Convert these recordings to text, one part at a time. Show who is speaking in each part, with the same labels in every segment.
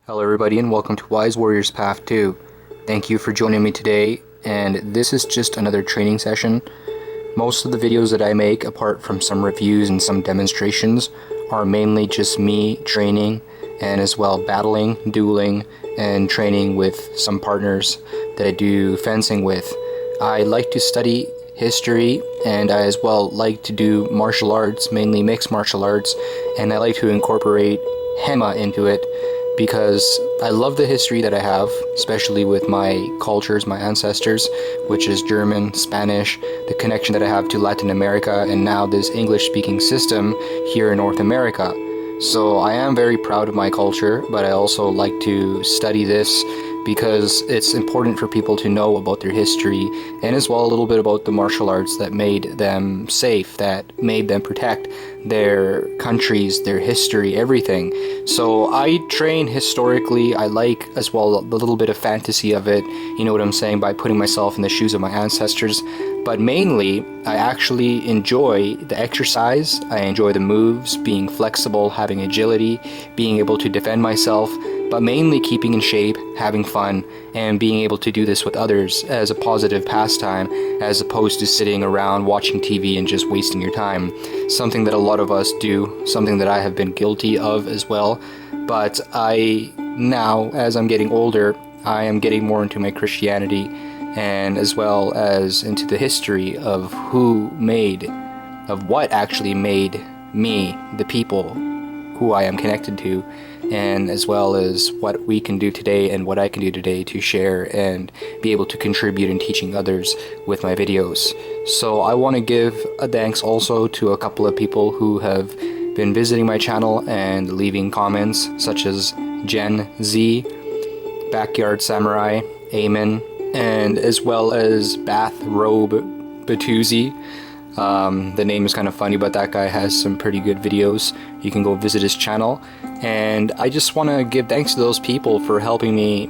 Speaker 1: Hello everybody and welcome to Wise Warriors Path 2. Thank you for joining me today, and this is just another training session. Most of the videos that I make, apart from some reviews and some demonstrations, are mainly just me training and as well battling, dueling, and training with some partners that I do fencing with. I like to study history, and I as well like to do martial arts, mainly mixed martial arts, and I like to incorporate Hanwei into it, because I love the history that I have, especially with my cultures, my ancestors, which is German, Spanish, the connection that I have to Latin America, and now this English-speaking system here in North America. So I am very proud of my culture, but I also like to study this because it's important for people to know about their history, and as well a little bit about the martial arts that made them safe, that made them protect their countries, their history, everything. So I train historically. I like as well the little bit of fantasy of it, you know what I'm saying, by putting myself in the shoes of my ancestors. But mainly, I actually enjoy the exercise, I enjoy the moves, being flexible, having agility, being able to defend myself, but mainly keeping in shape, having fun, and being able to do this with others as a positive pastime, as opposed to sitting around watching TV and just wasting your time. Something that a lot of us do, something that I have been guilty of as well. But now, as I'm getting older, I am getting more into my Christianity, and as well as into the history of what actually made me, the people who I am connected to, and as well as what we can do today and what I can do today to share and be able to contribute in teaching others with my videos. So I want to give a thanks also to a couple of people who have been visiting my channel and leaving comments, such as Gen Z, Backyard Samurai, Eamon, and as well as Bathrobe Batuzzi. The name is kind of funny, but that guy has some pretty good videos. You can go visit his channel. And I just want to give thanks to those people for helping me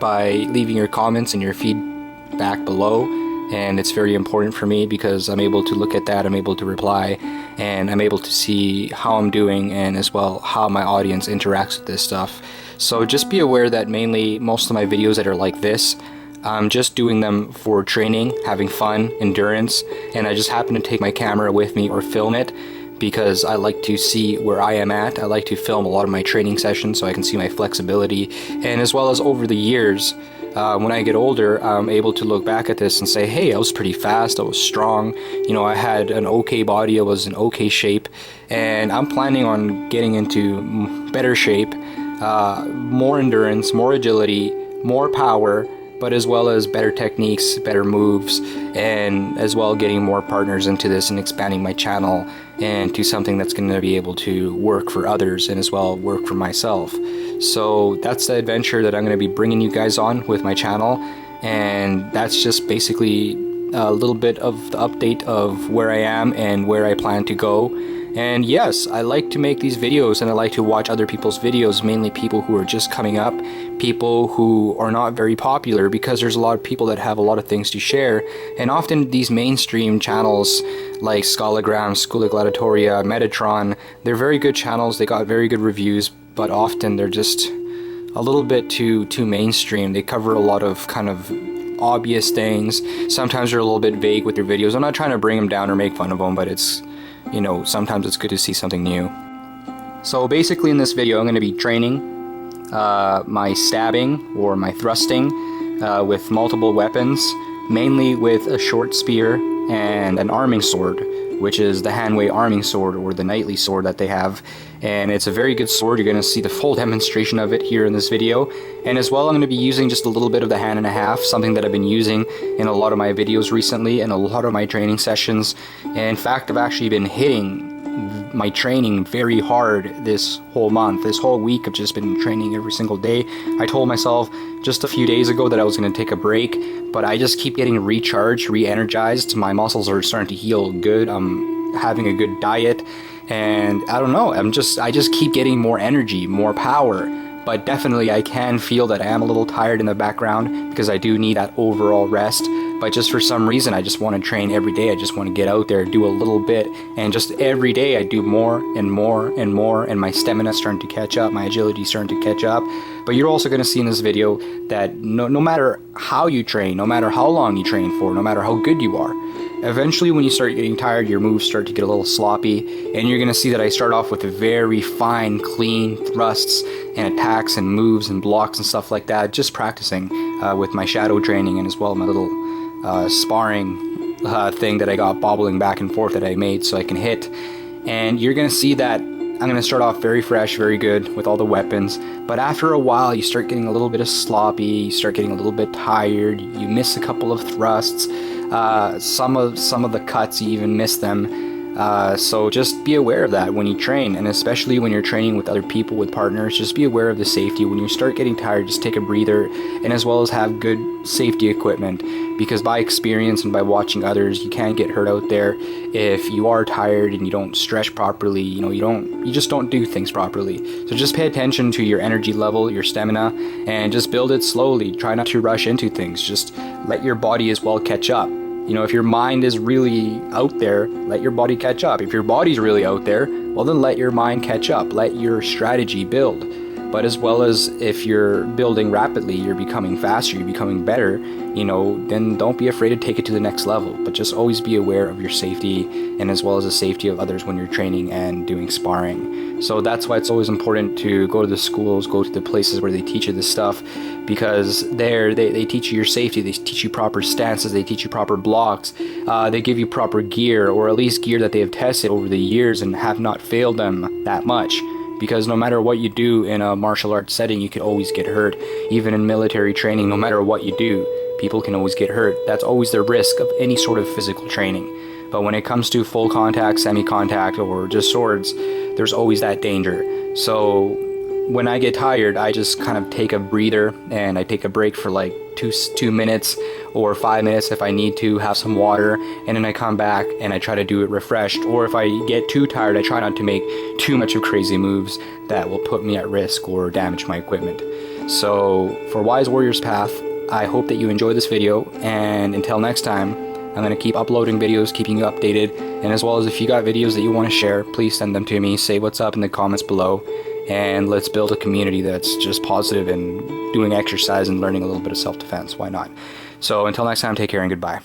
Speaker 1: by leaving your comments and your feedback below. And it's very important for me because I'm able to look at that, I'm able to reply, and I'm able to see how I'm doing and as well how my audience interacts with this stuff. So just be aware that mainly most of my videos that are like this, I'm just doing them for training, having fun, endurance, and I just happen to take my camera with me or film it because I like to see where I am at. I like to film a lot of my training sessions so I can see my flexibility, and as well as over the years, when I get older, I'm able to look back at this and say, hey, I was pretty fast, I was strong, you know, I had an okay body, I was in okay shape, and I'm planning on getting into better shape, more endurance, more agility, more power, but as well as better techniques, better moves, and as well getting more partners into this and expanding my channel and to something that's going to be able to work for others and as well work for myself. So that's the adventure that I'm going to be bringing you guys on with my channel, and that's just basically a little bit of the update of where I am and where I plan to go. And yes, I like to make these videos and I like to watch other people's videos, mainly people who are just coming up, people who are not very popular, because there's a lot of people that have a lot of things to share. And often these mainstream channels like Scalagram, School of Gladiatoria, Metatron, they're very good channels, they got very good reviews, but often they're just a little bit too mainstream. They cover a lot of kind of obvious things. Sometimes they're a little bit vague with their videos. I'm not trying to bring them down or make fun of them, but it's, you know, sometimes it's good to see something new. So basically in this video I'm going to be training my stabbing or my thrusting with multiple weapons, mainly with a short spear and an arming sword, which is the Hanwei arming sword or the knightly sword that they have. And it's a very good sword. You're going to see the full demonstration of it here in this video. And as well, I'm going to be using just a little bit of the hand and a half, something that I've been using in a lot of my videos recently and a lot of my training sessions. And in fact, I've actually been hitting my training very hard this whole month. This whole week I've just been training every single day. I told myself just a few days ago that I was going to take a break, but I just keep getting recharged, re-energized. My muscles are starting to heal good. I'm having a good diet, and I don't know, I just keep getting more energy, more power. But definitely I can feel that I am a little tired in the background because I do need that overall rest. but just for some reason I just want to train every day. I just want to get out there, do a little bit, and just every day I do more and more and more, and my stamina's starting to catch up, my agility's starting to catch up. But you're also going to see in this video that no matter how you train, no matter how long you train for, no matter how good you are, eventually when you start getting tired, your moves start to get a little sloppy, and you're going to see that I start off with very fine, clean thrusts and attacks and moves and blocks and stuff like that, just practicing with my shadow training, and as well my little sparring thing that I got bobbling back and forth that I made so I can hit. And you're going to see that I'm going to start off very fresh, very good with all the weapons, but after a while you start getting a little bit of sloppy, you start getting a little bit tired, you miss a couple of thrusts, some of the cuts you even miss them. So just be aware of that when you train, and especially when you're training with other people, with partners, just be aware of the safety. When you start getting tired, just take a breather, and as well as have good safety equipment, because by experience and by watching others, you can get hurt out there if you are tired and you don't stretch properly, you just don't do things properly. So just pay attention to your energy level, your stamina, and just build it slowly. Try not to rush into things. Just let your body as well catch up. If your mind is really out there, let your body catch up. If your body's really out there, well then let your mind catch up. Let your strategy build. But as well as if you're building rapidly, you're becoming faster, you're becoming better, then don't be afraid to take it to the next level. But just always be aware of your safety, and as well as the safety of others when you're training and doing sparring. So that's why it's always important to go to the schools, go to the places where they teach you this stuff, because there they teach you your safety, they teach you proper stances, they teach you proper blocks, they give you proper gear, or at least gear that they have tested over the years and have not failed them that much. Because no matter what you do in a martial arts setting, you can always get hurt. Even in military training, no matter what you do, people can always get hurt. That's always the risk of any sort of physical training. But when it comes to full contact, semi-contact, or just swords, there's always that danger. So when I get tired, I just kind of take a breather, and I take a break for like 2 minutes or 5 minutes if I need to, have some water, and then I come back and I try to do it refreshed. Or if I get too tired, I try not to make too much of crazy moves that will put me at risk or damage my equipment. So for Wise Warrior's Path, I hope that you enjoyed this video, and until next time, I'm going to keep uploading videos, keeping you updated, and as well as if you got videos that you want to share, please send them to me, say what's up in the comments below, and let's build a community that's just positive and doing exercise and learning a little bit of self-defense. Why not? So until next time, take care and goodbye.